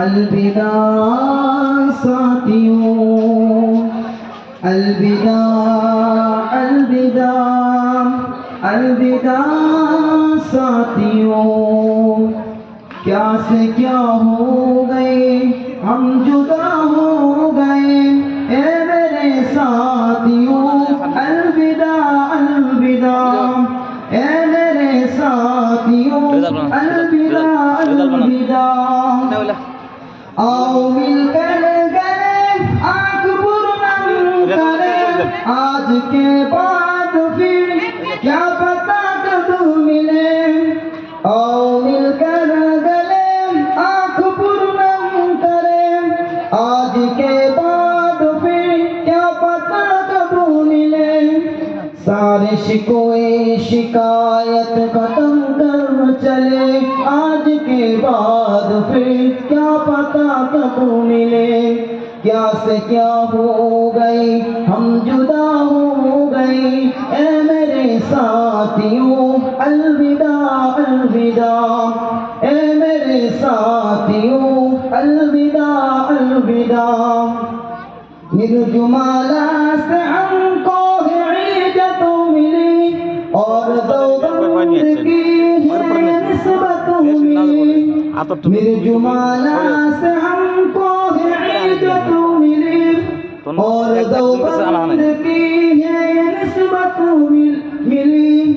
अलविदा साथियों, अलविदा अलविदा अलविदा साथियों। क्या से क्या हो गए, हम जुदा हो गए ए मेरे साथियों। अलविदा अलविदा ए मेरे साथियों, अलविदा अलविदा। आओ मिलकर गले आँख बुरनम करें, आज के बाद फिर क्या पता कब मिले। आओ मिलकर गले आँख बुरनम करें, आज के बाद फिर क्या पता कब मिले। सारे शिकवे शिकायत खत्म कर चले, आज के बाद फिर क्या पता कब मिले। क्या से क्या हो गई, हम जुदा हो गए ए मेरे साथियों। अलविदा अलविदा ए मेरे साथियों, अलविदा अलविदा। निर्जुमाला से हमको इज्जत मिली और दौलत की है निस्बत मिली। निर्जुमाला से हमको इज्जत मिली और दौलत की है निस्बत मिली।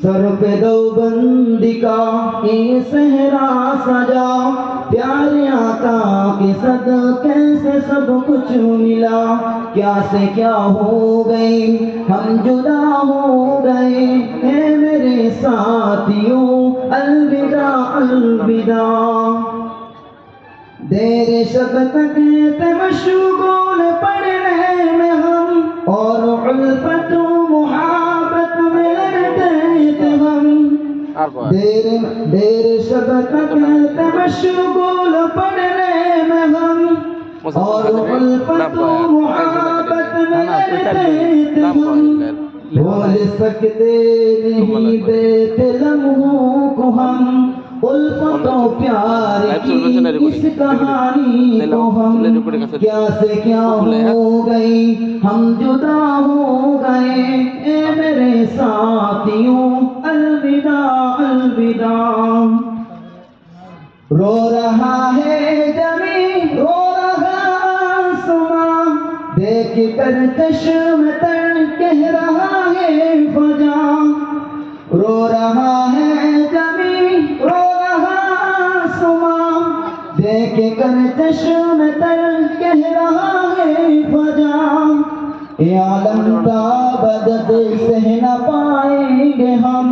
सर पे दौबंदी का ये सहरा सजा, प्यारे आका के सदके से सब कुछ मिला। क्या से क्या हो गई, हम जुदा हो गए ए मेरे साथियों। अलविदा अलविदा। देर शब तक मशगूल पढ़ने में हम और उल्फत मुहब्बत में लड़ते थे हम। देर शब तक मशगूल पढ़ने में हम और उल्फत मुहब्बत में लड़ते थे हम। भूल सकते नहीं देते लम्हों को हम, उल्फतों प्यार की इस कहानी को हम। क्या से क्या हो गई, हम जुदा हो गए ए मेरे साथियों। अलविदा अलविदा। रो रहा है जमीन, रो रहा आसमां, देख कर चश्म तर कह रहा है फजा। रो रहा है जमीन, रो रहा आसमां, देख कर चश्म तर कह रहा है फजा। ये आलम का बदद सह न पाएंगे हम,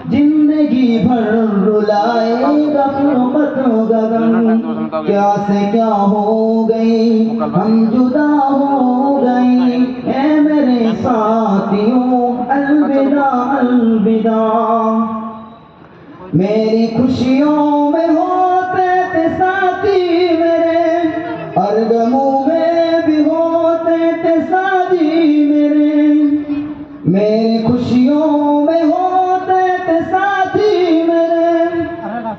जिंदगी भर रुलाएगा गुर्बत गगन। क्या से क्या हो गई, हम जुदा हो गए ए मेरे साथियों। अलविदा अलविदा। मेरी खुशियों में होते थे साथी मेरे, और गमों में भी होते थे साथी मेरे। मेरी खुशियों में होते थे साथी मेरे,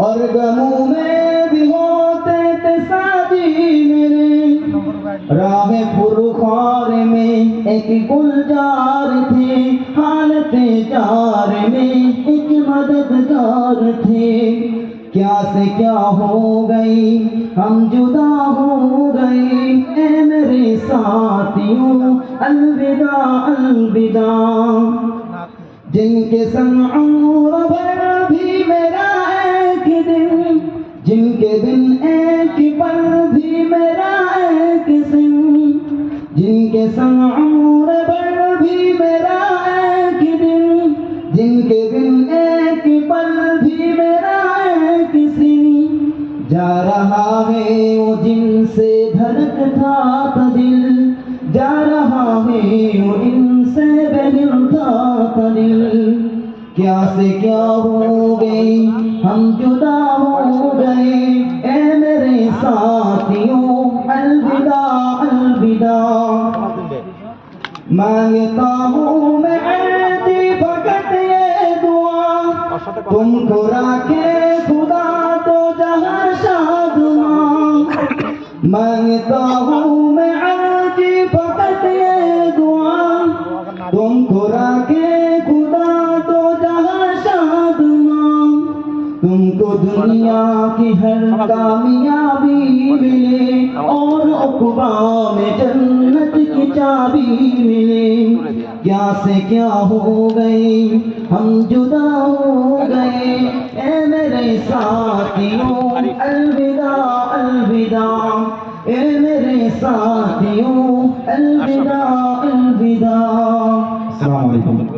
और गमों में भी होते थे साथी मेरे। राह फुरखार में एक गुलजार थे, हालत जार में एक मददगार थे। क्या से क्या हो गई, हम जुदा हो गए ए मेरे साथियों। अलविदा अलविदा। जिनके संग उम्र भर भी मेरा एक दिन, जिनके दिन एक पल भी मेरा एक सिंह। जिनके संग उम्र भर भी मेरा एक दिन, जिनके दिन एक पल भी मेरा एक सिंह। जा रहा है वो जिनसे धड़कता था दिल, जा रहा है वो इनसे बहलता था दिल। क्या से क्या हो गई, हम जुदा हो गए ए मेरे साथियों। अलविदा अलविदा। मांगता हूँ मैं अर्ज़ी फकत ये दुआ, तुमको राखे खुदा तो जहाँ शाद मां। मांगता हूँ मैं अर्जी फकत ये दुआ, तुमको राखे खुदा तो जहाँ शादमां, तुमको दुनिया की हर कामयाबी मिले और उक़बा में जन्नत की चाबी मिले। क्या से क्या हो गए हम जुदा हो गए, ए मेरे साथियों अलविदा अलविदा, ए मेरे साथियों अलविदा अलविदा। अस्सलाम वालेकुम।